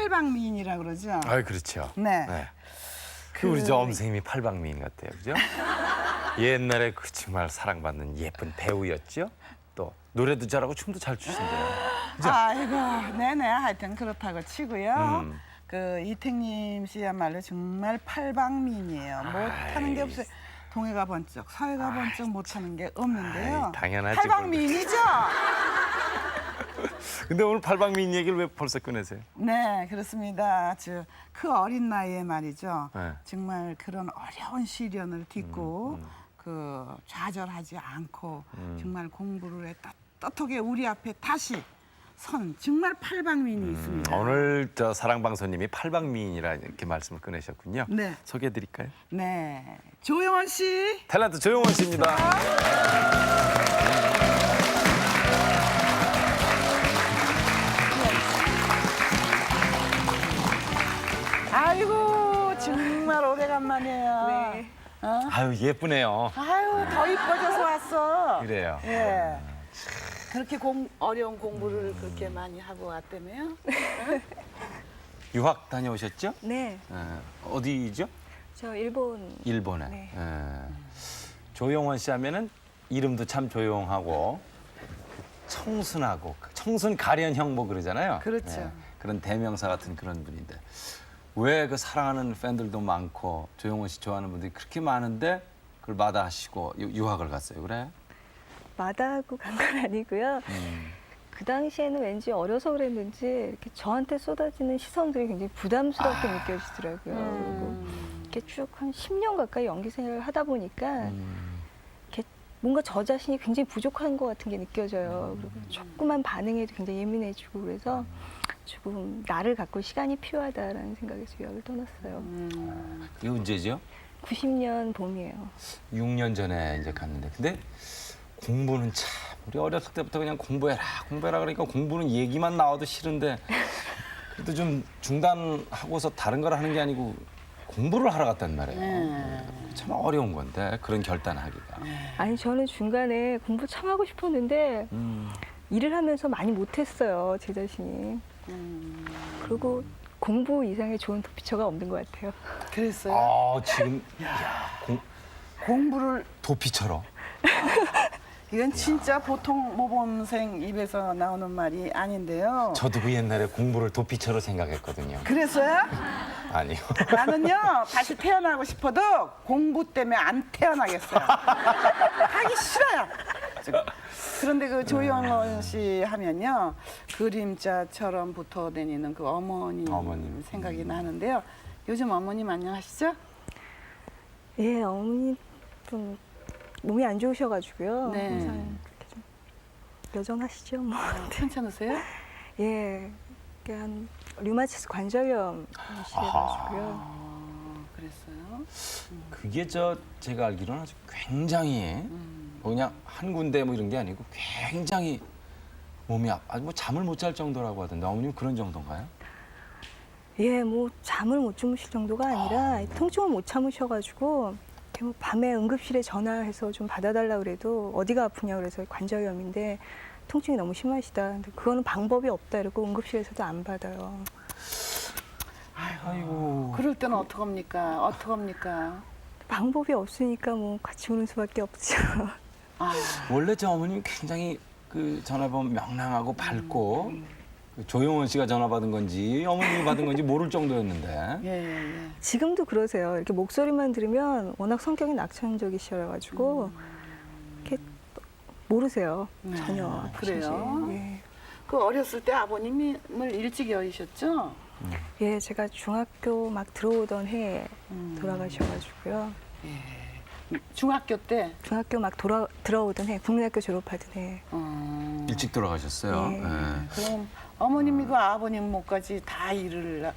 팔방미인이라 그러죠. 아, 그렇죠. 네. 우리 저 엄생님이 팔방미인 같아요, 그죠? 옛날에 그 정말 사랑받는 예쁜 배우였죠. 또 노래도 잘하고 춤도 잘 추신대요. 그죠? 아이고, 네네. 하여튼 그렇다고 치고요. 음. 그 이택님 씨야말로 정말 팔방미인이에요. 못하는 게 없어요. 동해가 번쩍, 서해가 번쩍 못하는 게 없는데요. 아이, 당연하지, 팔방미인이죠? 근데 오늘 팔방미인 얘기를 왜 벌써 꺼내세요? 네, 그렇습니다. 그 어린 나이에 말이죠. 네. 정말 그런 어려운 시련을 딛고 그 좌절하지 않고 정말 공부를 해 떳떳하게 우리 앞에 다시 선 정말 팔방미인이 있습니다. 오늘 저 사랑방송님이 팔방미인이라 이렇게 말씀을 꺼내셨군요. 네. 소개해드릴까요? 네, 조영원 씨. 탤런트 조용원 씨입니다. 아이고 정말 오래간만이에요. 네. 아유, 예쁘네요. 아유 더 이뻐져서 왔어. 그래요. 예. 그렇게 어려운 공부를 그렇게 많이 하고 왔다며요? 유학 다녀오셨죠? 네, 어디죠? 저 일본. 일본에. 네. 조용원 씨 하면은 이름도 참 조용하고 청순하고 청순 가련형 뭐 그러잖아요. 그렇죠. 그런 대명사 같은 그런 분인데 왜 그 사랑하는 팬들도 많고 조용원 씨 좋아하는 분들이 그렇게 많은데 그걸 마다하시고 유학을 갔어요, 그래? 마다하고 간 건 아니고요. 그 당시에는 왠지 어려서 그랬는지 이렇게 저한테 쏟아지는 시선들이 굉장히 부담스럽게 느껴지더라고요. 그리고 이렇게 쭉 한 10년 가까이 연기 생활을 하다 보니까 이렇게 뭔가 저 자신이 굉장히 부족한 것 같은 게 느껴져요. 그리고 조그만 반응에도 굉장히 예민해지고 그래서 조금 나를 갖고 시간이 필요하다라는 생각에서 유학을 떠났어요. 이게 언제죠? 90년 봄이에요. 6년 전에 이제 갔는데 근데 공부는 참 우리 어렸을 때부터 그냥 공부해라 그러니까 공부는 얘기만 나와도 싫은데 그래도 좀 중단하고서 다른 걸 하는 게 아니고 공부를 하러 갔단 말이에요. 참 어려운 건데 그런 결단하기가. 아니 저는 중간에 공부 참 하고 싶었는데 일을 하면서 많이 못했어요, 제 자신이. 그리고 공부 이상의 좋은 도피처가 없는 것 같아요. 그랬어요? 아, 지금 공부를 도피처럼. 이건 진짜 보통 모범생 입에서 나오는 말이 아닌데요. 저도 그 옛날에 공부를 도피처로 생각했거든요. 그랬어요? 아니요. 나는요 다시 태어나고 싶어도 공부 때문에 안 태어나겠어요. 하기 싫어요. 그런데 그 조영원 씨 하면요 그림자처럼 붙어 다니는 그 어머님 생각이 나는데요. 요즘 어머님 안녕하시죠? 예, 어머니 좀 몸이 안 좋으셔가지고요. 네. 항상 그렇게 좀 여전하시죠, 뭐. 괜찮으세요? 예, 이게 한 류마티스 관절염이시래가지고요. 그랬어요. 그게 제가 알기로는 아주 굉장히 그냥 한 군데 뭐 이런 게 아니고 굉장히 몸이 아주 뭐 잠을 못 잘 정도라고 하던데 어머님 그런 정도인가요? 예, 뭐 잠을 못 주무실 정도가 아니라 통증을 못 참으셔가지고 이렇게 뭐 밤에 응급실에 전화해서 좀 받아달라 그래도 어디가 아프냐 그래서 관절염인데 통증이 너무 심하시다. 근데 그거는 방법이 없다 이러고 응급실에서도 안 받아요. 아이고. 그럴 때는 어떡합니까? 어떡합니까? 방법이 없으니까 뭐 같이 오는 수밖에 없죠. 원래 저 어머님 굉장히 그 전화번호 명랑하고 밝고 그 조용원 씨가 전화 받은 건지 어머님이 받은 건지 모를 정도였는데. 예. 지금도 그러세요. 이렇게 목소리만 들으면 워낙 성격이 낙천적이셔가지고 이렇게 모르세요. 전혀. 그래요? 예. 그 어렸을 때 아버님을 일찍 여의셨죠? 예, 제가 중학교 막 들어오던 해에 돌아가셔가지고요. 중학교 때? 중학교 막 들어오던 해, 국민학교 졸업하던 해. 일찍 돌아가셨어요. 예. 예. 그럼 어머님이고 아버님 몫까지 다 일을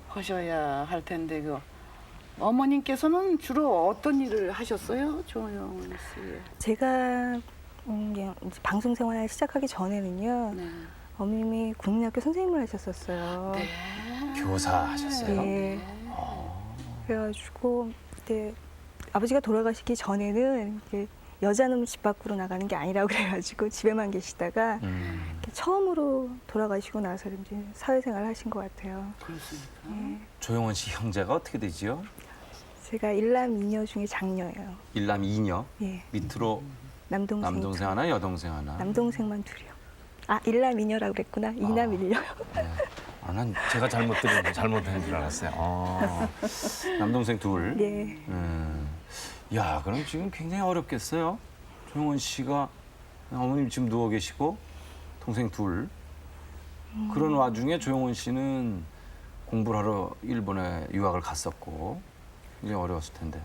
하셔야 할 텐데 그 어머님께서는 주로 어떤 일을 하셨어요? 조영원 씨. 제가 이제 방송 생활 시작하기 전에는요. 네. 어머님이 국민학교 선생님을 하셨었어요. 네. 교사 하셨어요? 예. 그래가지고 그때 아버지가 돌아가시기 전에는 이렇게 여자는 집 밖으로 나가는 게 아니라고 그래가지고 집에만 계시다가 처음으로 돌아가시고 나서 이제 사회생활을 하신 것 같아요. 그렇습니까? 예. 조용원 씨 형제가 어떻게 되지요? 제가 일남 이녀 중에 장녀예요. 일남 이녀. 예. 밑으로 남동생. 남동생 하나, 여동생 하나. 남동생만 둘이요. 아, 일남 이녀라고 그랬구나. 이남 일녀요. 아, 난 제가 잘못한 줄 알았어요. 남동생 둘. 예. 야, 그럼 지금 굉장히 어렵겠어요. 조용원 씨가 어머님 지금 누워 계시고 동생 둘. 그런 와중에 조용원 씨는 공부를 하러 일본에 유학을 갔었고 굉장히 어려웠을 텐데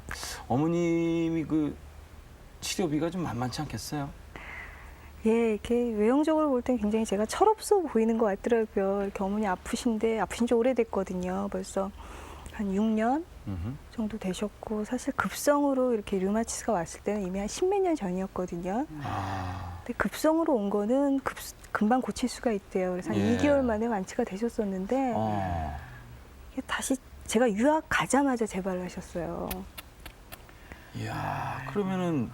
어머님이 그 치료비가 좀 만만치 않겠어요? 예, 이렇게 외형적으로 볼 땐 굉장히 제가 철없어 보이는 것 같더라고요. 이렇게 어머니 아프신 지 오래됐거든요. 벌써 한 6년 정도 되셨고, 사실 급성으로 이렇게 류마티스가 왔을 때는 이미 한 10몇 년 전이었거든요. 근데 급성으로 온 거는 금방 고칠 수가 있대요. 그래서 한 예. 2개월 만에 완치가 되셨었는데, 이게 다시 제가 유학 가자마자 재발을 하셨어요. 이야, 그러면은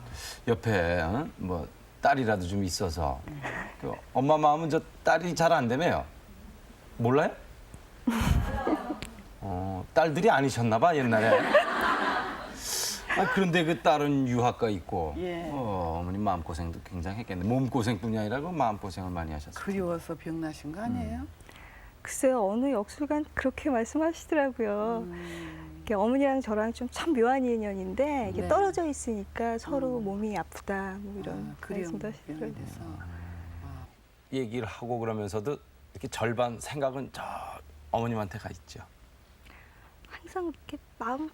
옆에 뭐 딸이라도 좀 있어서 그 엄마 마음은 저 딸이 잘 안 되네요. 몰라요? 딸들이 아니셨나 봐 옛날에. 그런데 그 딸은 유학가 있고 예. 어머님 마음고생도 굉장히 했겠네. 몸고생뿐이 아니라 그 마음고생을 많이 하셨어요. 그리워서 병나신 거 아니에요? 글쎄요, 어느 역술관 그렇게 말씀하시더라고요. 이렇게 어머니랑 저랑 좀 참 묘한 인연인데, 이게 네. 떨어져 있으니까 서로 몸이 아프다, 뭐 이런 말씀도 하시더라고요. 돼서. 얘기를 하고 그러면서도 이렇게 절반 생각은 저 어머님한테 가 있죠. 항상 이렇게 마음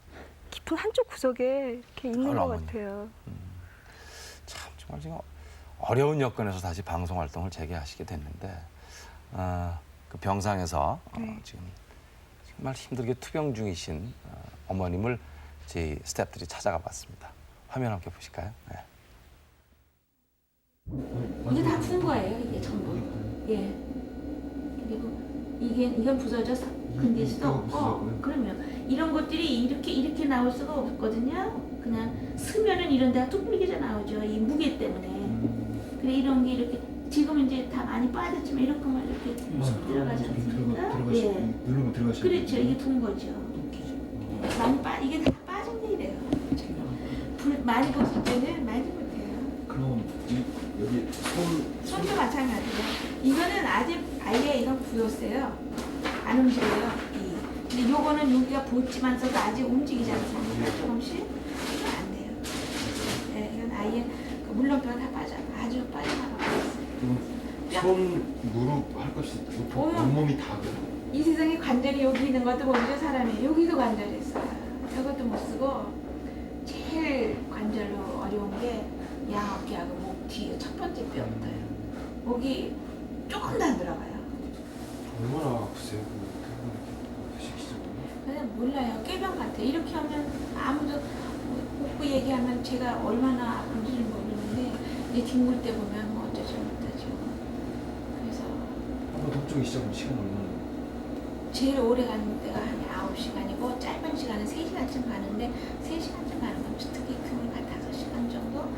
깊은 한쪽 구석에 이렇게 있는 것 어머니. 같아요. 참 정말 지금 어려운 여건에서 다시 방송 활동을 재개하시게 됐는데 그 병상에서 네. 지금 정말 힘들게 투병 중이신 어머님을 저희 스태프들이 찾아가 봤습니다. 화면 함께 보실까요? 네. 이게 다 푼 거예요, 이게 전부. 예. 그리고 이건 부서져서 근딜 수도 없고, 그러면 이런 것들이 이렇게 나올 수가 없거든요. 그냥 쓰면은 이런 데가 뚝불리게 나오죠. 이 무게 때문에. 그래 이런 게 이렇게 지금 이제 다 많이 빠졌지만 이렇게만 이렇게 들어가지 않습니까? 예. 누르면 들어가시. 그렇죠. 이게 둔 거죠. 예. 이게 다 빠진 게 이래요. 불 많이 벗을 때는 많이 못해요. 그럼 여기 손도 마찬가지고 이거는 아예 이건 부었어요. 안 움직여요. 근데 요거는 여기가 부었지만서도 아직 움직이지 않습니까? 조금씩 이건 안 돼요. 네, 이건 아예 그 물렁뼈가 다 아주 빠져나가고 손, 무릎 할 것이 온몸이 다 그래. 이 세상에 관절이 여기 있는 것도 보이죠, 사람이. 여기도 관절이 있어요. 저것도 못 쓰고 제일 관절로 어려운 게 양어깨하고 목 뒤에 첫 번째 뼈부터요. 목이 조금도 안 들어가요. 얼마나 아프세요? 아프시기 시작하면? 그냥 몰라요. 꾀병 같아. 이렇게 하면 아무도 복부 얘기하면 제가 얼마나 아픈지를 모르는데 이제 뒹굴 때 보면 뭐 어쩌지 못하죠. 그래서 한번 독종이 시작하면 시간 얼마나? 제일 오래 가는 데가 한 9시간이고 짧은 시간은 3시간쯤 가는데 3시간쯤 가는 건 특히 드물 한 5시간 정도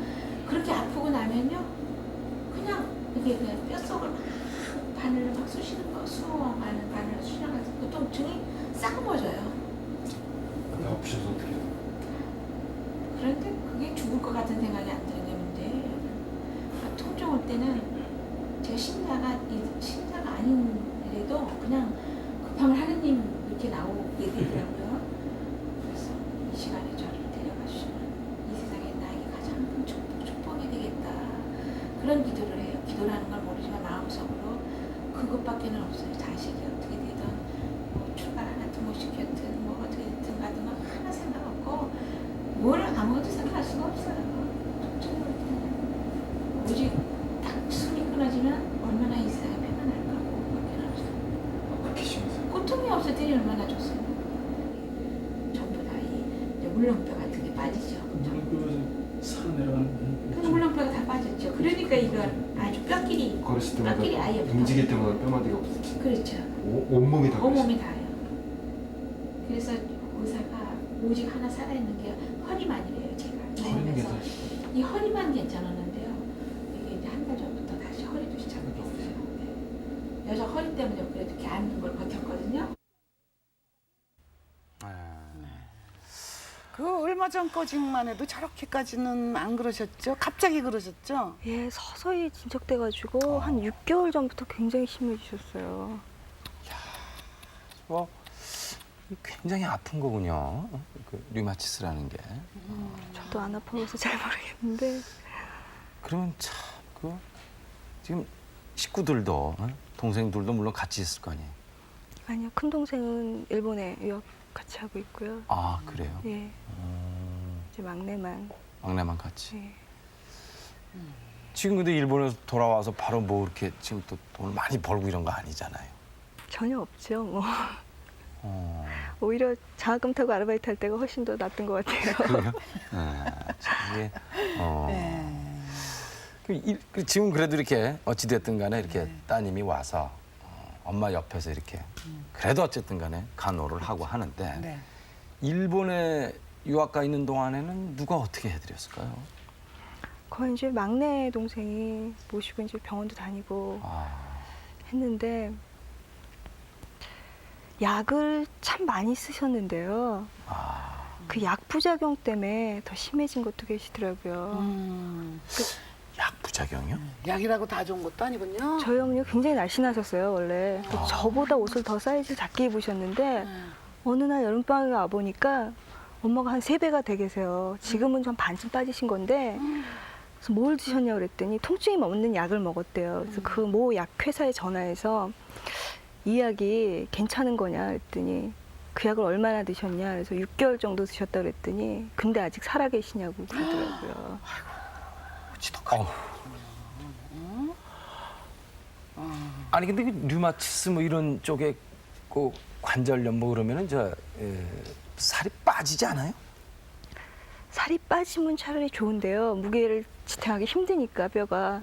그렇게 아프고 나면요 그냥 이게 그냥 뼛속을 막 바늘로 막 쑤시는 거 수어하는 바늘로 쑤시는 거 그 통증이 싹 멎어요. 아프셔서 어떻게 해요? 그런데 그게 죽을 것 같은 생각이 안 드는 게 문제예요. 통증 올 때는 제가 신자가 아닌데도 그냥 급하면 하느님 이렇게 나오게 되더라고요. 그래서 이 시간에 저를 데려가시면 이 세상에 나에게 가장 축복이 되겠다. 그런 기도를 해요. 기도라는 걸 모르지만 마음속으로 그것밖에는 없어요. 자식이 어떻게 되든 뭐 출발 하나 등록시켰든 뭐 어떻게 됐든 가든 하나 생각 없고 뭘 아무것도 생각할 수가 없어요. 오직 딱 숨이 끊어지면 얼마나 이 세상이 편안할까 그것밖에 없어요. 아프시면서. 고통이 없을 때는 얼마나 좋습니까? 전부 다 이 물렁뼈 같은 게 빠지죠. 산 내려가는. 그 물렁뼈가 다 빠졌죠. 그러니까 이걸 아주 뼈끼리 걸으실 때마다 뼈끼리 아예 움직일 때마다 뼈마디가 없어지. 그렇죠. 온몸이 다. 온몸이 다예요. 그래서 의사가 오직 하나 살아있는 게 허리만이래요. 제가 허리는 그래서 이 허리만 괜찮았는데요. 이게 이제 한 달 전부터 다시 허리도 시작을 했어요. 그래서 허리 때문에 그래도 이렇게 앉는 걸 버텼거든요. 그 얼마 전까지만 해도 저렇게까지는 안 그러셨죠? 갑자기 그러셨죠? 예, 서서히 진척돼가지고 한 6개월 전부터 굉장히 심해지셨어요. 뭐 굉장히 아픈 거군요. 그 류마티스라는 게. 저도 안 아파서 잘 모르겠는데 그러면 참 그 지금 식구들도 동생들도 물론 같이 있을 거 아니에요. 아니요, 큰 동생은 일본에 유학 같이 하고 있고요. 아 그래요. 예, 이제 막내만. 막내만 같이. 예. 지금 근데 일본에서 돌아와서 바로 뭐 이렇게 지금 또 돈을 많이 벌고 이런 거 아니잖아요. 전혀 없죠. 뭐 어. 오히려 장학금 타고 아르바이트 할 때가 훨씬 더 낫던 것 같아요. 그래요? 참 이게 네. 지금 그래도 이렇게 어찌 됐든 간에 이렇게 따님이 와서 엄마 옆에서 이렇게 그래도 어쨌든 간에 간호를 하고 하는데 네. 일본에 유학 가 있는 동안에는 누가 어떻게 해드렸을까요? 거의 이제 막내 동생이 모시고 이제 병원도 다니고 아, 했는데 약을 참 많이 쓰셨는데요. 그 약 부작용 때문에 더 심해진 것도 계시더라고요. 약 부작용이요? 약이라고 다 좋은 것도 아니군요. 저희 어머니 굉장히 날씬하셨어요, 원래. 저보다 옷을 더 사이즈 작게 입으셨는데 어느 날 여름방학에 와보니까 엄마가 한 3배가 돼 계세요. 지금은 좀 반쯤 빠지신 건데 그래서 뭘 드셨냐고 그랬더니 통증이 없는 약을 먹었대요. 그래서 그 모 약회사에 전화해서 이 약이 괜찮은 거냐 그랬더니 그 약을 얼마나 드셨냐 그래서 6개월 정도 드셨다 그랬더니 근데 아직 살아계시냐고 그러더라고요. 어우. 아니 근데 그 류마티스 뭐 이런 쪽에 그 관절염 뭐 그러면은 살이 빠지지 않아요? 살이 빠지면 차라리 좋은데요. 무게를 지탱하기 힘드니까 뼈가.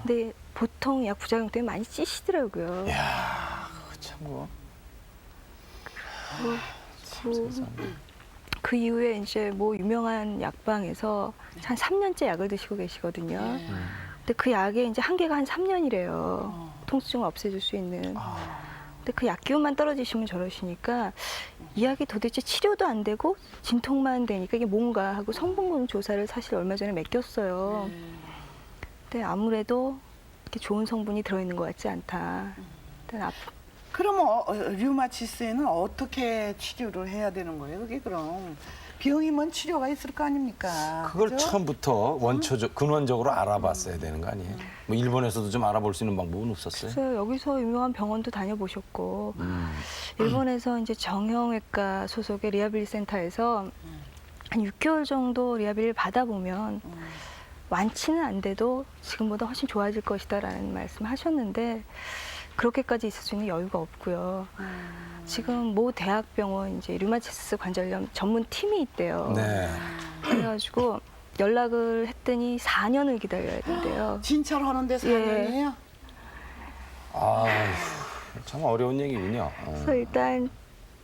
근데 보통 약 부작용 때문에 많이 찌시더라고요. 이야, 참 뭐. 그 이후에 이제 뭐 유명한 약방에서 한 3년째 약을 드시고 계시거든요. 근데 그 약의 이제 한계가 한 3년이래요. 통증을 없애줄 수 있는. 근데 그 약 기운만 떨어지시면 저러시니까 이 약이 도대체 치료도 안 되고 진통만 되니까 이게 뭔가 하고 성분군 조사를 사실 얼마 전에 맡겼어요. 근데 아무래도 이렇게 좋은 성분이 들어있는 것 같지 않다. 일단 그러면 류마티스에는 어떻게 치료를 해야 되는 거예요? 그게 그럼 병이면 치료가 있을 거 아닙니까? 그걸 그죠? 처음부터 근원적으로 알아봤어야 되는 거 아니에요? 뭐 일본에서도 좀 알아볼 수 있는 방법은 없었어요? 그래서 여기서 유명한 병원도 다녀보셨고 일본에서 이제 정형외과 소속의 리하빌리 센터에서 한 6개월 정도 리하빌리를 받아보면 완치는 안 돼도 지금보다 훨씬 좋아질 것이다라는 말씀을 하셨는데 그렇게까지 있을 수 있는 여유가 없고요. 지금 모 대학병원 이제 류마티스 관절염 전문 팀이 있대요. 네. 그래가지고 연락을 했더니 4년을 기다려야 된대요. 진찰 하는데 4년이에요? 참 어려운 얘기군요. 그래서 일단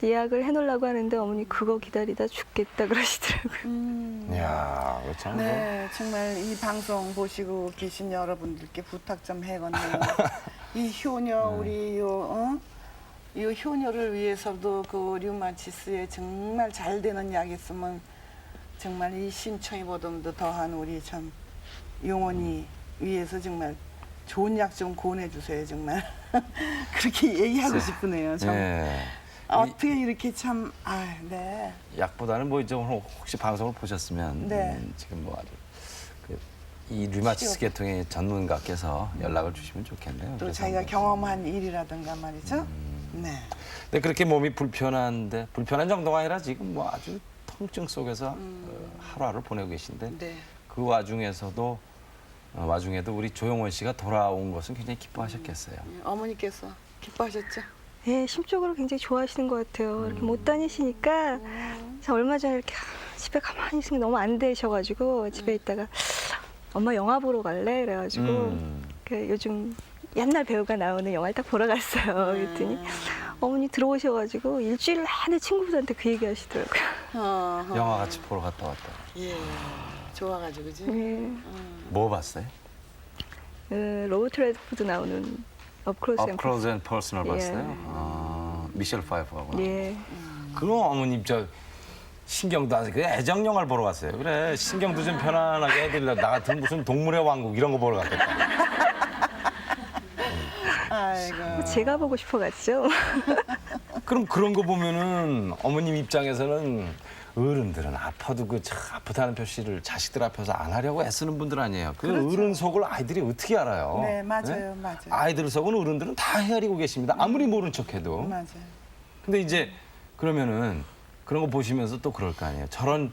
예약을 해놓으려고 하는데 어머니 그거 기다리다 죽겠다 그러시더라고요. 이야, 참. 네, 정말 이 방송 보시고 계신 여러분들께 부탁 좀 해건네요. 이 효녀 우리 이 효녀를 위해서도 그 류마티스에 정말 잘 되는 약이 있으면 정말 이 심청이 보듬도 더한 우리 참 용원이 위해서 정말 좋은 약 좀 권해 주세요 정말. 그렇게 얘기하고 싶으네요. 참. 네. 어떻게 이렇게 참 네. 약보다는 뭐 이제 오늘 혹시 방송을 보셨으면 네. 지금 뭐 아주 이 류마티스 계통의 전문가께서 연락을 주시면 좋겠네요. 또 그래서 자기가 한번. 경험한 일이라든가 말이죠. 네. 근데 그렇게 몸이 불편한 정도가 아니라 지금 뭐 아주 통증 속에서 하루하루 보내고 계신데 네. 그 와중에도 우리 조용원 씨가 돌아온 것은 굉장히 기뻐하셨겠어요. 어머니께서 기뻐하셨죠? 예, 심적으로 굉장히 좋아하시는 것 같아요. 이렇게 못 다니시니까 저 얼마 전에 이렇게 집에 가만히 있으면 너무 안 되셔가지고 집에 있다가 엄마 영화 보러 갈래? 그래가지고 그 요즘 옛날 배우가 나오는 영화를 딱 보러 갔어요. 그랬더니 어머니 들어오셔가지고 일주일 내내 친구들한테 그 얘기 하시더라고요. 영화 같이 보러 갔다 왔다. 예. 좋아가지고 그지? 예. 뭐 봤어요? 로버트 레드포드 나오는 Up Close Up and Close and Personal 예. 봤어요? 미셸 파이퍼하고. 예. 그럼 어머님 저 신경도 안 쓰고 애정 영화를 보러 갔어요. 그래 신경도 좀 편안하게 해드리려 나 같은 무슨 동물의 왕국 이런 거 보러 갔겠다. 아이고. 제가 보고 싶어 갔죠. 그럼 그런 거 보면은 어머님 입장에서는 어른들은 아파도 그 참 아프다는 표시를 자식들 앞에서 안 하려고 애쓰는 분들 아니에요. 그 어른 속을 아이들이 어떻게 알아요? 네, 맞아요, 맞아요. 아이들 속은 어른들은 다 헤아리고 계십니다. 아무리 모른 척해도. 맞아요. 근데 이제 그러면은 그런 거 보시면서 또 그럴 거 아니에요. 저런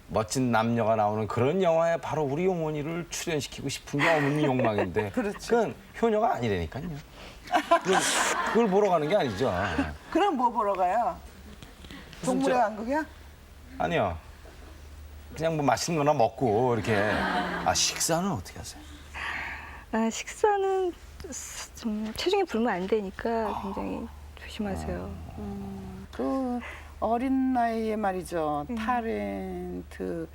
멋진 남녀가 나오는 그런 영화에 바로 우리 용원이를 출연시키고 싶은 게 어머니 욕망인데 그렇죠. 그건 효녀가 아니라니까요. 그걸 보러 가는 게 아니죠. 그럼 뭐 보러 가요? 동물의 진짜. 왕국이야? 아니요. 그냥 뭐 맛있는 거나 먹고 이렇게. 아 식사는 어떻게 하세요? 식사는 좀 체중이 불면 안 되니까 굉장히 조심하세요. 그 어린 나이에 말이죠. 타렌트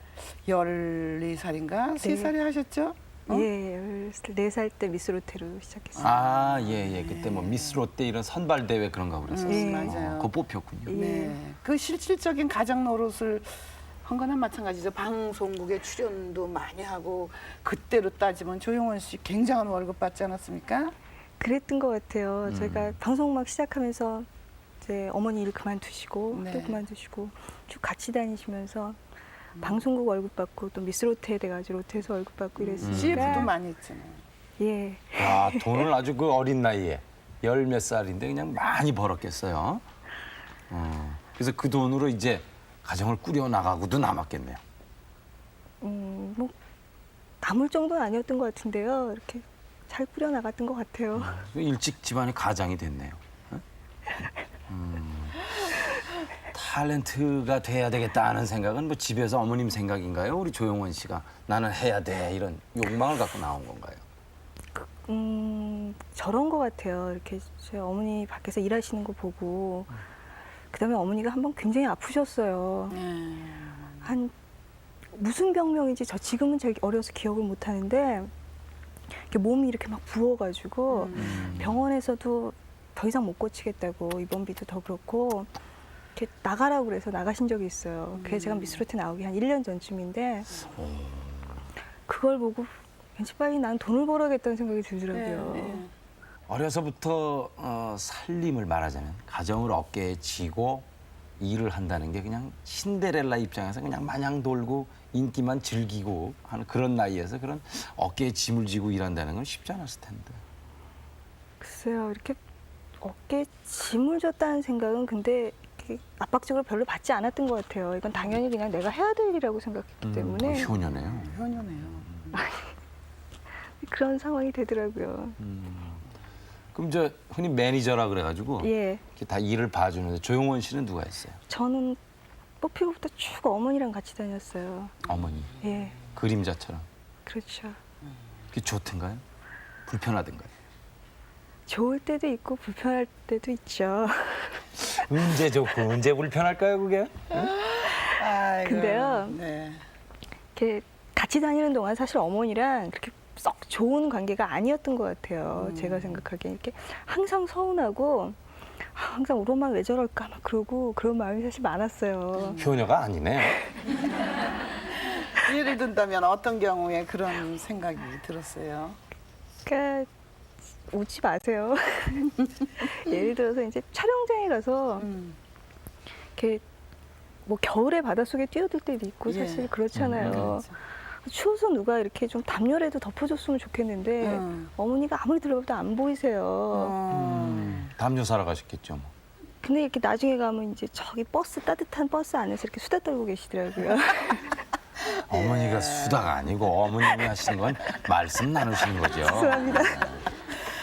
14살인가? 네. 3살이 하셨죠? 어? 예, 14살 때 미스로테로 시작했어요. 예. 그때 뭐 미스 롯데 이런 선발 대회 그런가 그랬었어요. 예. 맞아요. 그거 뽑혔군요. 네. 그 실질적인 가장 노릇을 한 거나 마찬가지죠. 방송국에 출연도 많이 하고 그때로 따지면 조용원 씨 굉장한 월급 받지 않았습니까? 그랬던 것 같아요. 저희가 방송 막 시작하면서 이제 어머니 일 그만두시고 네. 또 그만두시고 쭉 같이 다니시면서 방송국 월급 받고 또 미스로테 돼가지고 로테에서 월급 받고 이랬으니까 CF도 많이 했잖아요. 예. 아, 돈을 아주 그 어린 나이에 10몇 살인데 그냥 많이 벌었겠어요. 그래서 그 돈으로 이제 가정을 꾸려 나가고도 남았겠네요. 뭐 남을 정도는 아니었던 것 같은데요. 이렇게 잘 꾸려 나갔던 것 같아요. 일찍 집안이 가장이 됐네요. 탤런트가 돼야 되겠다는 생각은 뭐 집에서 어머님 생각인가요? 우리 조용원 씨가 나는 해야 돼 이런 욕망을 갖고 나온 건가요? 저런 것 같아요. 이렇게 제 어머니 밖에서 일하시는 거 보고 그다음에 어머니가 한 번 굉장히 아프셨어요. 한 무슨 병명인지 저 지금은 잘 어려서 기억을 못 하는데 이렇게 몸이 이렇게 막 부어가지고 병원에서도 더 이상 못 고치겠다고 입원비도 더 그렇고 이렇게 나가라고 그래서 나가신 적이 있어요. 그게 제가 미스로테 나오기 한 1년 전쯤인데 그걸 보고 왠지 빨리 난 돈을 벌어야겠다는 생각이 들더라고요. 어려서부터 살림을 말하자면 가정을 어깨에 지고 일을 한다는 게 그냥 신데렐라 입장에서 그냥 마냥 돌고 인기만 즐기고 하는 그런 나이에서 그런 어깨에 짐을 지고 일한다는 건 쉽지 않았을 텐데. 글쎄요, 이렇게 어깨에 짐을 졌다는 생각은 근데 이렇게 압박적으로 별로 받지 않았던 것 같아요. 이건 당연히 그냥 내가 해야 될 일이라고 생각했기 때문에 효녀네요. 효녀네요. 그런 상황이 되더라고요. 그럼 저 흔히 매니저라 그래가지고 예, 이렇게 다 일을 봐주는데 조용원 씨는 누가 했어요? 저는 뽑히고부터 쭉 어머니랑 같이 다녔어요. 어머니. 예, 그림자처럼. 그렇죠. 그게 좋던가요? 불편하던가요? 좋을 때도 있고 불편할 때도 있죠. 언제 좋고 언제 불편할까요 그게? 아이고. 근데요. 네. 이렇게 같이 다니는 동안 사실 어머니랑 그렇게 썩 좋은 관계가 아니었던 것 같아요. 제가 생각하기에 이렇게 항상 서운하고 항상 우리 엄마 왜 저럴까 막 그러고 그런 마음이 사실 많았어요. 효녀가 아니네. 예를 든다면 어떤 경우에 그런 생각이 들었어요? 그러니까 웃지 마세요. 예를 들어서 이제 촬영장에 가서 이렇게 뭐 겨울에 바닷속에 뛰어들 때도 있고 예. 사실 그렇잖아요. 그렇죠. 추워서 누가 이렇게 좀 담요라도 덮어줬으면 좋겠는데 어머니가 아무리 들어봐도 안 보이세요. 담요 사러 가셨겠죠. 뭐. 근데 이렇게 나중에 가면 이제 저기 버스 따뜻한 버스 안에서 이렇게 수다 떨고 계시더라고요. 어머니가 수다가 아니고 어머님이 하시는 건 말씀 나누시는 거죠. 죄송합니다.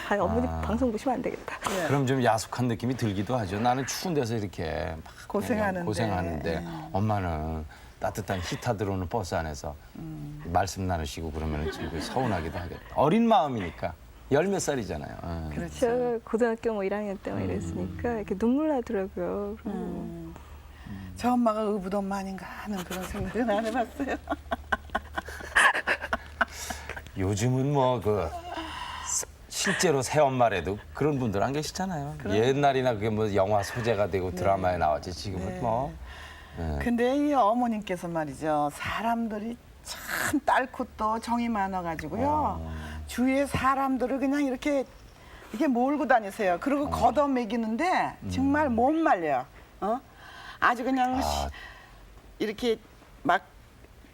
아, 어머니 방송 보시면 안 되겠다. 그럼 좀 야속한 느낌이 들기도 하죠. 나는 추운 데서 이렇게 막 고생하는데. 고생하는데 엄마는 따뜻한 히터 들어오는 버스 안에서 말씀 나누시고 그러면 좀 서운하기도 하겠다. 어린 마음이니까. 10몇 살이잖아요. 그렇죠. 제가 고등학교 뭐 1학년 때 막 이랬으니까 이렇게 눈물 나더라고요. 저 엄마가 의붓 엄마 아닌가 하는 그런 생각은 안 해봤어요. 요즘은 뭐 그 실제로 새엄마래도 그런 분들 안 계시잖아요. 옛날이나 그게 뭐 영화 소재가 되고 드라마에 나왔지 지금은 네. 뭐. 근데 이 어머님께서 말이죠. 사람들이 참 딸고 또 정이 많아가지고요. 주위에 사람들을 그냥 이렇게 몰고 다니세요. 그리고 걷어 먹이는데 정말 못 말려요. 아주 그냥 이렇게 막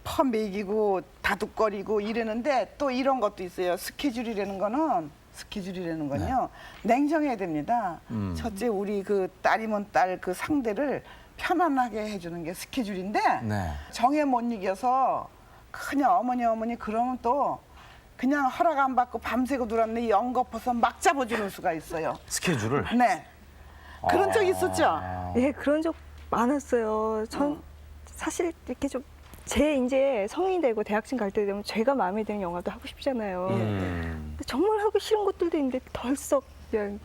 퍼 먹이고 다독거리고 이러는데 또 이런 것도 있어요. 스케줄이라는 건요. 냉정해야 됩니다. 첫째 우리 그 딸이면 딸 그 상대를 편안하게 해주는 게 스케줄인데 네. 정에 못 이겨서 그냥 어머니 그러면 또 그냥 허락 안 받고 밤새고 놀았는데 연거퍼서 막 잡아주는 수가 있어요. 스케줄을. 네. 그런 적 있었죠? 예, 그런 적 많았어요. 전 사실 이렇게 좀 제 이제 성인이 되고 대학생 갈 때 되면 제가 마음에 드는 영화도 하고 싶잖아요. 근데 정말 하고 싫은 것들도 있는데 덜썩 그냥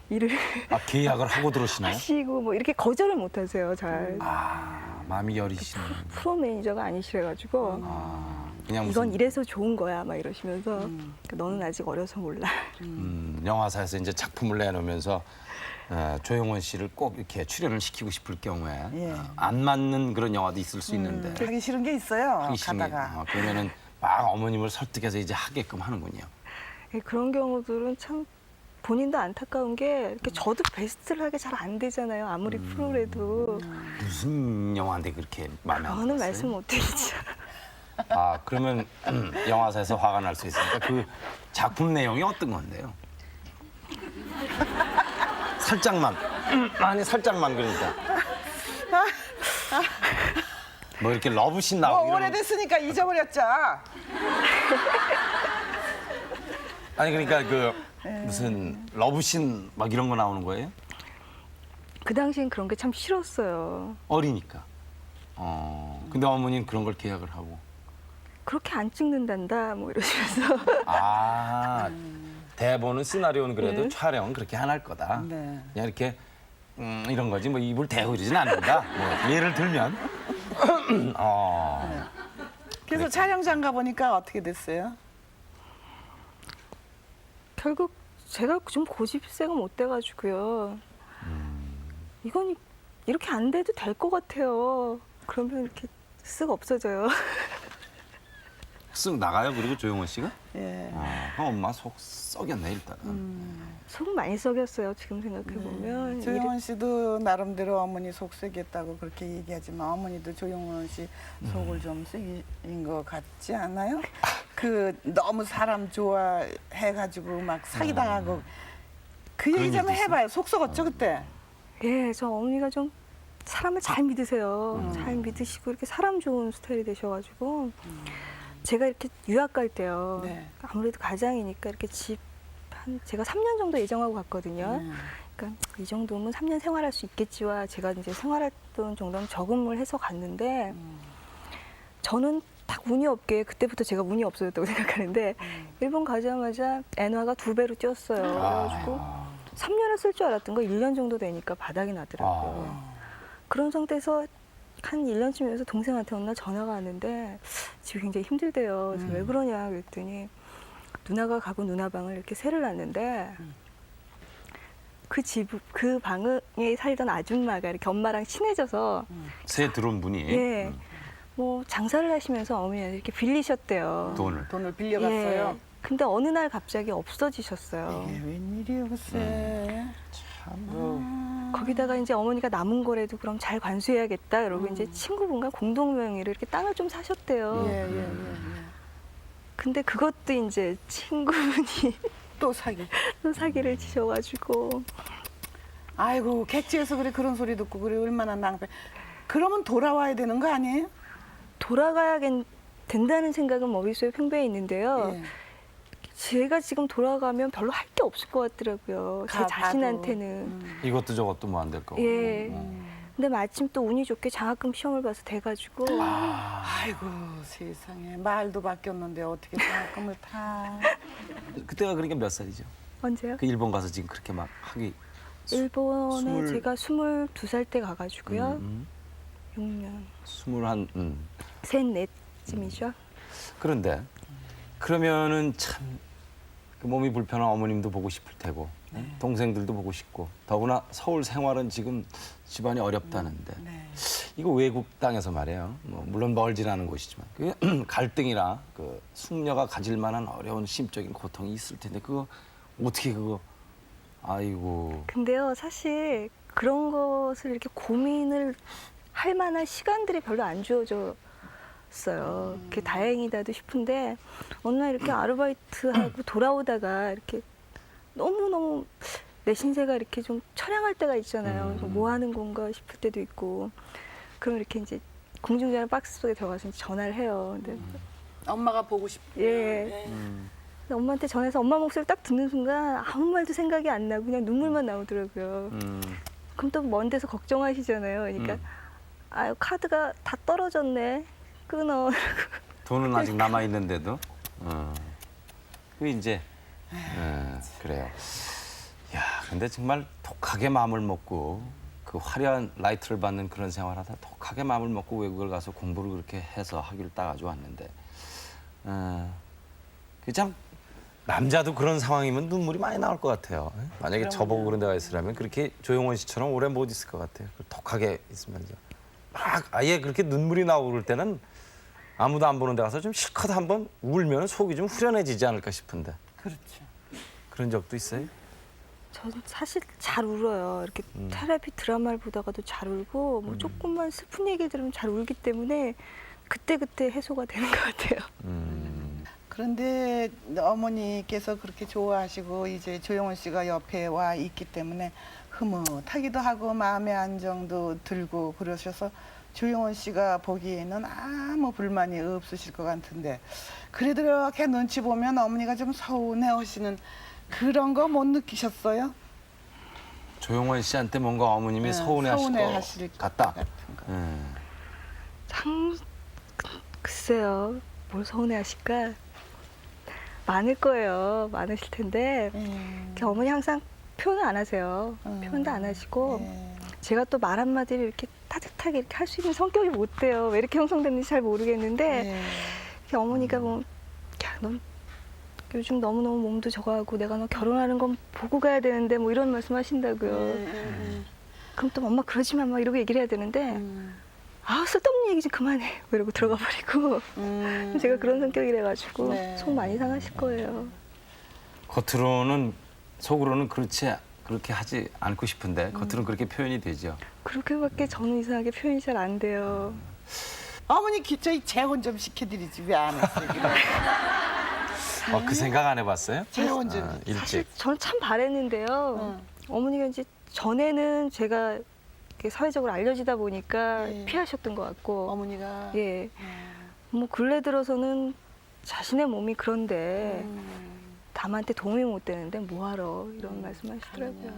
일을 계약을 하고 들어오시나요? 하시고 뭐 이렇게 거절을 못 하세요. 잘. 마음이 여리시네. 프로 매니저가 아니시래가지고 그냥 이건 무슨 이래서 좋은 거야 막 이러시면서 그러니까 너는 아직 어려서 몰라. 영화사에서 이제 작품을 내놓으면서 조용원 씨를 꼭 이렇게 출연을 시키고 싶을 경우에 예. 안 맞는 그런 영화도 있을 수 있는데 하기 싫은 게 있어요. 하기 싫은 게, 가다가. 그러면은 막 어머님을 설득해서 이제 하게끔 하는군요. 예, 그런 경우들은 참 본인도 안타까운 게 이렇게 저도 베스트를 하게 잘 안 되잖아요. 아무리 프로래도. 무슨 영화인데 그렇게 마음에 안 그거는 들었어요? 말씀 못 드리죠. 그러면 영화사에서 화가 날 수 있으니까 그 작품 내용이 어떤 건데요? 살짝만 아니 살짝만 그러니까 뭐 이렇게 러브씬 나오고 이런 오래됐으니까 잊어버렸죠. 아니 그러니까 그 무슨 러브씬 막 이런 거 나오는 거예요? 그 당시엔 그런 게 참 싫었어요. 어리니까. 근데 어머니는 그런 걸 계약을 하고. 그렇게 안 찍는단다 뭐 이러시면서. 대본은 시나리오는 그래도 네. 촬영은 그렇게 안 할 거다. 네. 그냥 이렇게 이런 거지 뭐 입을 대고 이러진 않는다. 뭐 예를 들면 그래서 촬영장 가보니까 어떻게 됐어요? 결국 제가 좀 고집세가 못 돼가지고요. 이건 이렇게 안 돼도 될 것 같아요. 그러면 이렇게 쓱 없어져요. 쓱 나가요. 그리고 조용원 씨가 예. 엄마 속 썩였네 일단은. 속 많이 썩였어요. 지금 생각해보면. 조용원 씨도 나름대로 어머니 속 썩였다고 그렇게 얘기하지만 어머니도 조용원 씨 속을 좀 썩인 것 같지 않아요? 그 너무 사람 좋아해가지고 막 사기당하고 그 얘기 그런 좀 일도 해봐요. 속 썩었죠 그때? 예, 저 어머니가 좀 사람을 잘 믿으세요. 잘 믿으시고 이렇게 사람 좋은 스타일이 되셔가지고 제가 이렇게 유학 갈 때요. 네. 아무래도 가장이니까 이렇게 집 한 제가 3년 정도 예정하고 갔거든요. 그러니까 이 정도면 3년 생활할 수 있겠지와 제가 이제 생활했던 정도는 적응을 해서 갔는데 저는 딱 운이 없게 그때부터 제가 운이 없어졌다고 생각하는데 일본 가자마자 엔화가 2배로 뛰었어요. 그래가지고 3년을 쓸 줄 알았던 거 1년 정도 되니까 바닥이 나더라고요. 그런 상태에서 한 1년쯤에서 동생한테 어느 날 전화가 왔는데 집이 굉장히 힘들대요. 그래서 왜 그러냐 그랬더니 누나가 가고 누나 방을 이렇게 세를 놨는데 그 방에 살던 아줌마가 이렇게 엄마랑 친해져서 새 들어온 분이 예, 뭐 장사를 하시면서 어머니한테 이렇게 빌리셨대요. 돈을 빌려갔어요. 예. 근데 어느 날 갑자기 없어지셨어요. 이게 웬일이에요 글쎄. 거기다가 이제 어머니가 남은 거라도 그럼 잘 관수해야겠다. 그러고 이제 친구분과 공동 명의로 이렇게 땅을 좀 사셨대요. 예. 근데 그것도 이제 친구분이 또 사기. 또 사기를 치셔가지고 아이고 객지에서 그래 그런 소리 듣고 그래 얼마나 낭패. 그러면 돌아와야 되는 거 아니에요? 돌아가야 된다는 생각은 머릿속에 팽배해 있는데요. 예. 제가 지금 돌아가면 별로 할 게 없을 것 같더라고요. 제 가봐도. 자신한테는. 이것도 저것도 뭐 안 될 거고. 예. 근데 마침 또 운이 좋게 장학금 시험을 봐서 돼가지고 아이고 세상에 말도 바뀌었는데 어떻게 장학금을 타? 그때가 그러니까 몇 살이죠? 언제요? 그 일본 가서 지금 그렇게 막 하기. 일본에 제가 22살 때 가가지고요. 6년, 스물한. 셋, 넷쯤이죠. 그런데 그러면은 참 그 몸이 불편한 어머님도 보고 싶을 테고 동생들도 보고 싶고 더구나 서울 생활은 지금 집안이 어렵다는데 네. 이거 외국 땅에서 말이에요. 뭐 물론 멀진 않은 곳이지만 그 갈등이나 그 숙녀가 가질 만한 어려운 심적인 고통이 있을 텐데 그거 어떻게 그거 아이고 근데요, 사실 그런 것을 이렇게 고민을 할 만한 시간들이 별로 안 주어졌어요. 그게 다행이다도 싶은데 어느 날 이렇게 아르바이트하고 돌아오다가 이렇게 너무너무 내 신세가 이렇게 좀 처량할 때가 있잖아요. 그래서 뭐 하는 건가 싶을 때도 있고. 그럼 이렇게 이제 공중전화 박스 속에 들어가서 이제 전화를 해요. 근데 엄마가 보고 싶고. 예. 그래서 엄마한테 전화해서 엄마 목소리 딱 듣는 순간 아무 말도 생각이 안 나고 그냥 눈물만 나오더라고요. 그럼 또 먼 데서 걱정하시잖아요. 그러니까 아유 카드가 다 떨어졌네. 끊어. 돈은 아직 남아 있는데도 그 이제 그래요. 야 근데 정말 독하게 마음을 먹고 그 화려한 라이트를 받는 그런 생활하다 독하게 마음을 먹고 외국을 가서 공부를 그렇게 해서 학위를 따가지고 왔는데 그참 남자도 그런 상황이면 눈물이 많이 나올 것 같아요. 만약에 저보고 그런 데가 있으라면 그렇게 조용원 씨처럼 오래 못 있을 것 같아요. 독하게 있으면서 막 아예 그렇게 눈물이 나오고 그럴 때는 아무도 안 보는 데 가서 좀 실컷 한번 울면 속이 좀 후련해지지 않을까 싶은데 그렇죠. 그런 적도 있어요? 전 사실 잘 울어요. 이렇게 테레비 드라마를 보다가도 잘 울고 뭐 조금만 슬픈 얘기 들으면 잘 울기 때문에 그때그때 해소가 되는 것 같아요. 그런데 어머니께서 그렇게 좋아하시고 이제 조영원 씨가 옆에 와 있기 때문에 흐뭇하기도 하고 마음의 안정도 들고 그러셔서 조영원 씨가 보기에는 아무 불만이 없으실 것 같은데 그래도 이렇게 눈치 보면 어머니가 좀 서운해하시는 그런 거 못 느끼셨어요? 조용원 씨한테 뭔가 어머님이 네, 서운해하실 서운해하실 것 같다. 같은 거. 참 글쎄요. 뭘 서운해하실까? 많을 거예요. 많으실 텐데 이렇게 어머니 항상 표현을 안 하세요. 표현도 안 하시고 제가 또 말 한마디를 이렇게 따뜻하게 이렇게 할 수 있는 성격이 못 돼요. 왜 이렇게 형성됐는지 잘 모르겠는데 이렇게 어머니가 뭐, 야, 넌 요즘 너무너무 몸도 저하고 내가 너 결혼하는 건 보고 가야 되는데 뭐 이런 말씀 하신다고요. 그럼 또 엄마 그러지 마, 막 이러고 얘기를 해야 되는데 아, 쓸데없는 얘기 좀 그만해. 뭐 이러고 들어가 버리고. 제가 그런 성격이라가지고 네. 속 많이 상하실 거예요. 겉으로는 속으로는 그렇게 하지 않고 싶은데 겉으로는 그렇게 표현이 되죠. 그렇게밖에 저는 이상하게 표현이 잘 안 돼요. 어머니 저희 재혼 좀 시켜드리지 왜 안 했어요? 그 생각 안 해봤어요? 재혼 좀. 일찍. 사실 저는 참 바랬는데요. 어머니가 이제 전에는 제가 이렇게 사회적으로 알려지다 보니까 예. 피하셨던 것 같고, 어머니가. 예, 뭐 근래 들어서는 자신의 몸이 그런데 남한테 도움이 못 되는데 뭐하러 이런 말씀하시더라고요.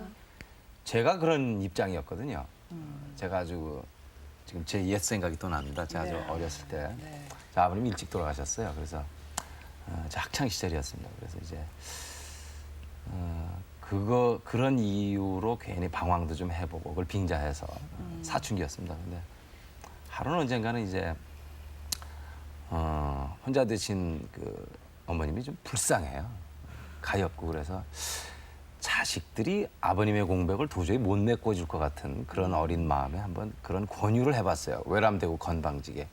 제가 그런 입장이었거든요. 제가 아주 지금 제 옛 생각이 또 납니다. 제가 아주 어렸을 때 제 아버님이 일찍 돌아가셨어요. 그래서 제 학창 시절이었습니다. 그래서 이제 그런 이유로 괜히 방황도 좀 해보고 그걸 빙자해서 사춘기였습니다. 근데 하루는 언젠가는 이제 혼자 드신 그 어머님이 좀 불쌍해요. 가엾고 그래서 자식들이 아버님의 공백을 도저히 못 메꿔줄 것 같은 그런 어린 마음에 한번 그런 권유를 해봤어요. 외람되고 건방지게.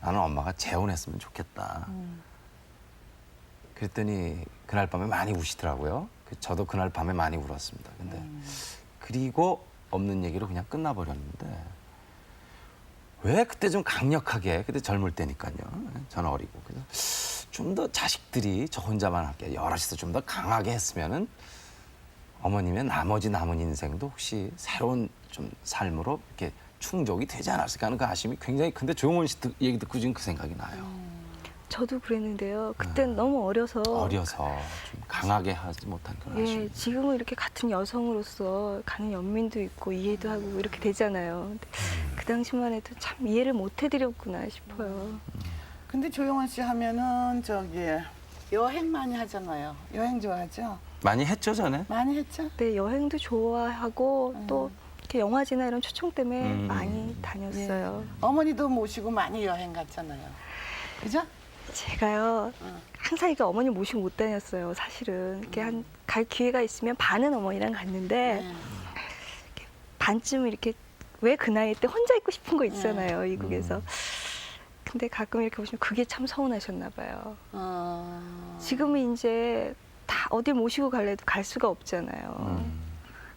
나는 엄마가 재혼했으면 좋겠다. 그랬더니 그날 밤에 많이 우시더라고요. 저도 그날 밤에 많이 울었습니다. 근데 그리고 없는 얘기로 그냥 끝나버렸는데 왜 그때 좀 강력하게 그때 젊을 때니까요. 저는 어리고 그래서 좀 더 자식들이 저 혼자만 할게 여럿이서 좀 더 강하게 했으면은 어머님의 나머지 남은 인생도 혹시 새로운 좀 삶으로 이렇게 충족이 되지 않았을까 하는 그 아쉬움이 굉장히 큰데 조용원 씨 얘기 듣고 지금 그 생각이 나요. 저도 그랬는데요. 그땐 너무 어려서. 좀 강하게 하지 못한 그런 아쉬움. 예, 지금은 이렇게 같은 여성으로서 가는 연민도 있고 이해도 하고 이렇게 되잖아요. 근데 그 당시만 해도 참 이해를 못 해드렸구나 싶어요. 근데 조영원 씨 하면은 여행 많이 하잖아요. 여행 좋아하죠? 많이 했죠 전에? 많이 했죠? 네, 여행도 좋아하고 또 이렇게 영화제나 이런 초청 때문에 많이 다녔어요. 어머니도 모시고 많이 여행 갔잖아요. 그죠? 제가요 항상 이렇게 어머니 모시고 못 다녔어요. 사실은 이렇게 갈 기회가 있으면 반은 어머니랑 갔는데 이렇게 반쯤 이렇게 왜 그 나이 때 혼자 있고 싶은 거 있잖아요, 이국에서. 근데 가끔 이렇게 보시면 그게 참 서운하셨나 봐요. 지금은 이제 다 어딜 모시고 갈래도 갈 수가 없잖아요.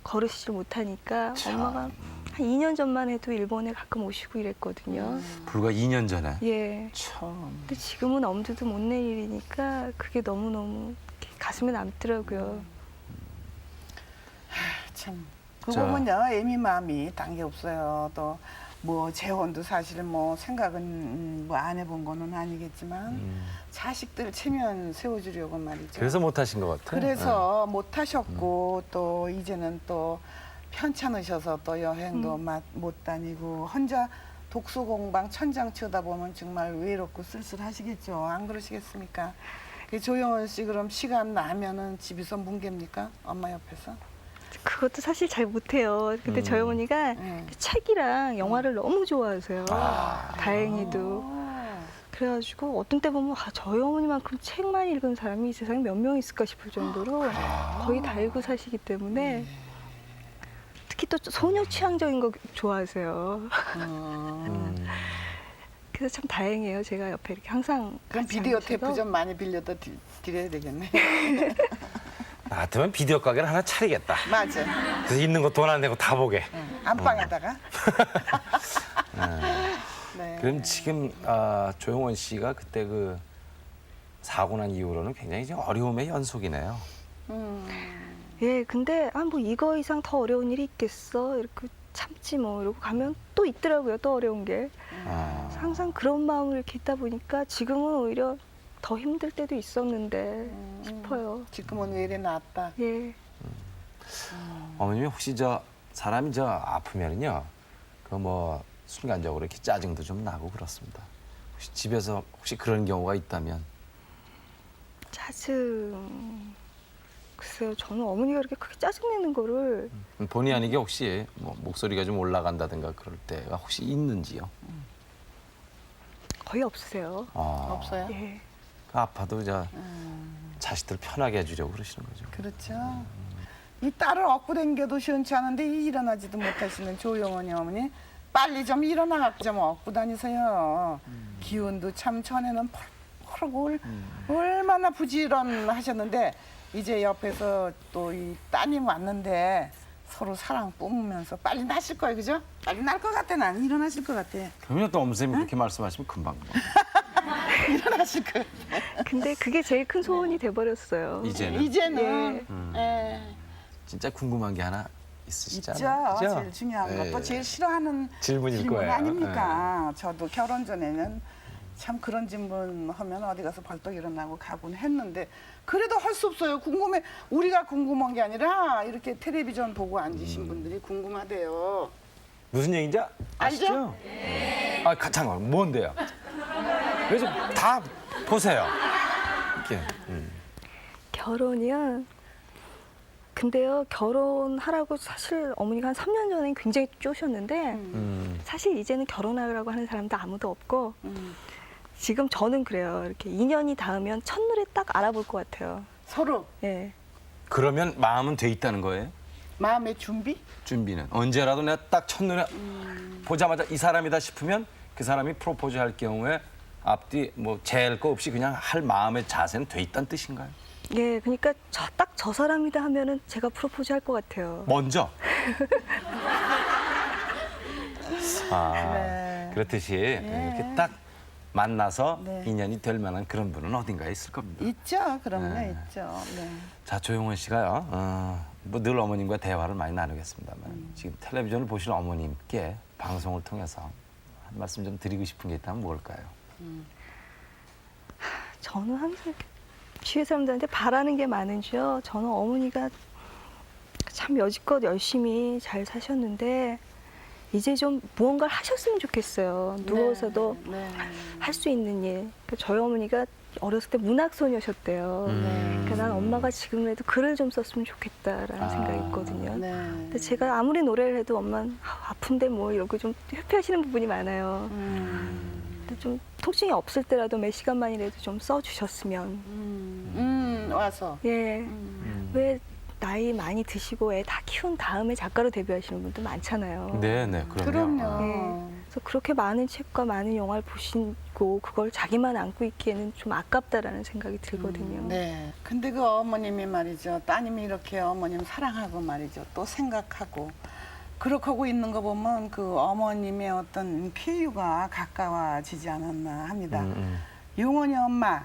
걸으시질 못하니까 엄마가 한 2년 전만 해도 일본에 가끔 오시고 이랬거든요. 불과 2년 전에. 예. 참. 근데 지금은 엄두도 못 낼 일이니까 그게 너무너무 이렇게 가슴에 남더라고요. 참. 그 보면요, 애미 마음이 딴 게 없어요. 또 뭐 재혼도 사실 뭐 생각은 뭐 안 해본 거는 아니겠지만 자식들 체면 세워주려고 말이죠. 그래서 못 하신 것 같아요. 그래서 못 하셨고 또 이제는 또 편찮으셔서 또 여행도 못 다니고 혼자 독서 공방 천장 쳐다보면 정말 외롭고 쓸쓸하시겠죠. 안 그러시겠습니까? 조영원 씨 그럼 시간 나면은 집에서 뭉갭니까? 엄마 옆에서? 그것도 사실 잘 못해요. 근데 저희 어머니가 책이랑 영화를 너무 좋아하세요. 다행히도. 그래가지고 어떤 때 보면 저희 어머니만큼 책만 읽은 사람이 이 세상에 몇 명 있을까 싶을 정도로 거의 다 읽고 사시기 때문에 특히 또 소녀 취향적인 거 좋아하세요. 그래서 참 다행이에요. 제가 옆에 이렇게 항상 그럼 같이 비디오 앉아서. 테이프 좀 많이 빌려다 드려야 되겠네. 나 같으면 비디오 가게를 하나 차리겠다. 맞아. 그래서 있는 거 돈 안 내고 다 보게. 안방에다가. 네. 그럼 지금 조용원 씨가 그때 그 사고 난 이후로는 굉장히 이제 어려움의 연속이네요. 예, 근데 뭐 이거 이상 더 어려운 일이 있겠어? 이렇게 참지 뭐 이러고 가면 또 있더라고요. 또 어려운 게. 그래서 항상 그런 마음을 이렇게 있다 보니까 지금은 오히려 더 힘들 때도 있었는데 싶어요. 지금은 왜 이래 낫다. 예. 어머님이 혹시 사람이 아프면은요, 그 뭐 순간적으로 이렇게 짜증도 좀 나고 그렇습니다. 혹시 집에서 혹시 그런 경우가 있다면? 짜증. 글쎄요, 저는 어머니가 그렇게 크게 짜증내는 거를 본의 아니게 혹시 뭐 목소리가 좀 올라간다든가 그럴 때가 혹시 있는지요? 거의 없으세요. 없어요? 예. 아파도 자식들 편하게 해주려고 그러시는 거죠. 그렇죠. 이 딸을 업고 댕겨도 시원치 않은데 일어나지도 못하시는 조영원이 어머니 빨리 좀 일어나갖고 좀 업고 다니세요. 기운도 참 전에는 펄펄하고 얼마나 부지런하셨는데 이제 옆에서 또 이 따님 왔는데 서로 사랑 뿜으면서 빨리 나실 거예요, 그죠? 빨리 날 것 같아, 난 일어나실 것 같아. 그러면 또 엄선생님이 그렇게 말씀하시면 금방 일어나실 것 같아. 근데 그게 제일 큰 소원이 돼버렸어요. 이제는 예. 진짜 궁금한 게 하나 있으시잖아요. 있죠. 그죠? 제일 중요한 예. 것도 제일 싫어하는 질문일 질문 거예요. 아닙니까? 저도 결혼 전에는 참 그런 질문 하면 어디 가서 벌떡 일어나고 가곤 했는데 그래도 할 수 없어요. 궁금해. 우리가 궁금한 게 아니라 이렇게 텔레비전 보고 앉으신 분들이 궁금하대요. 무슨 얘기인지 아시죠? 잠깐만, 뭔데요? 그래서 다 보세요. 이렇게. 결혼이요. 근데요, 결혼하라고 사실 어머니가 한 3년 전에 굉장히 쪼셨는데 사실 이제는 결혼하라고 하는 사람도 아무도 없고 지금 저는 그래요. 이렇게 2년이 닿으면 첫눈에 딱 알아볼 것 같아요. 서로 예. 그러면 마음은 돼 있다는 거예요? 마음의 준비? 준비는 언제라도 내가 딱 첫눈에 보자마자 이 사람이다 싶으면 그 사람이 프로포즈 할 경우에 앞뒤 뭐 재할 거 없이 그냥 할 마음의 자세는 돼 있다는 뜻인가요? 예, 그러니까 딱 저 사람이다 하면은 제가 프로포즈 할 것 같아요. 먼저. 네. 그렇듯이 이렇게 딱 만나서 네. 인연이 될 만한 그런 분은 어딘가에 있을 겁니다. 있죠. 그럼요, 네. 있죠. 네. 자, 조용원 씨가요, 뭐 늘 어머님과 대화를 많이 나누겠습니다만 지금 텔레비전을 보시는 어머님께 방송을 통해서 한 말씀 좀 드리고 싶은 게 있다면 뭘까요? 저는 항상 이렇게 주위 사람들한테 바라는 게 많은지요. 저는 어머니가 참 여지껏 열심히 잘 사셨는데 이제 좀 무언가를 하셨으면 좋겠어요. 누워서도 네. 할 수 있는 일. 그러니까 저희 어머니가 어렸을 때 문학소녀셨대요. 그러니까 난 엄마가 지금이라도 글을 좀 썼으면 좋겠다라는 생각이 있거든요. 네. 근데 제가 아무리 노래를 해도 엄마는 아픈데 뭐 이러고 좀 회피하시는 부분이 많아요. 근데 좀 통증이 없을 때라도 몇 시간만이라도 좀 써주셨으면. 와서. 예. 왜 나이 많이 드시고 애 다 키운 다음에 작가로 데뷔하시는 분도 많잖아요. 네, 그럼요. 네. 그래서 그렇게 많은 책과 많은 영화를 보시고 그걸 자기만 안고 있기에는 좀 아깝다라는 생각이 들거든요. 네. 근데 그 어머님이 말이죠. 따님이 이렇게 어머님 사랑하고 말이죠. 또 생각하고 그렇게 하고 있는 거 보면 그 어머님의 어떤 폐유가 가까워지지 않았나 합니다. 용원이 엄마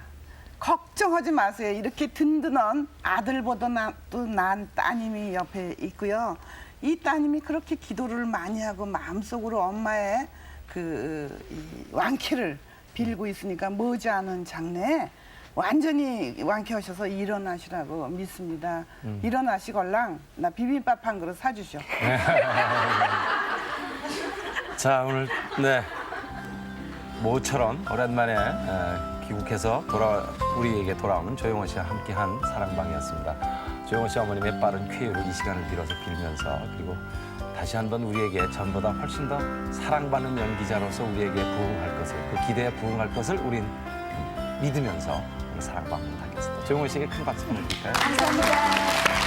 걱정하지 마세요. 이렇게 든든한 아들보다 또 난 따님이 옆에 있고요. 이 따님이 그렇게 기도를 많이 하고 마음속으로 엄마의 그 이 완쾌를 빌고 있으니까 머지않은 장래에 완전히 완쾌하셔서 일어나시라고 믿습니다. 일어나시걸랑 나 비빔밥 한 그릇 사주셔. 자, 오늘 모처럼 오랜만에 귀국해서 우리에게 돌아오는 조용호 씨와 함께한 사랑방이었습니다. 조용호 씨 어머님의 빠른 쾌유로 이 시간을 빌어서 빌면서 그리고 다시 한번 우리에게 전보다 훨씬 더 사랑받는 연기자로서 우리에게 부응할 것을 그 기대에 부응할 것을 우린 믿으면서 오늘 사랑방을 하겠습니다. 조용호 씨에게 큰 박수 보내드릴까요? 감사합니다.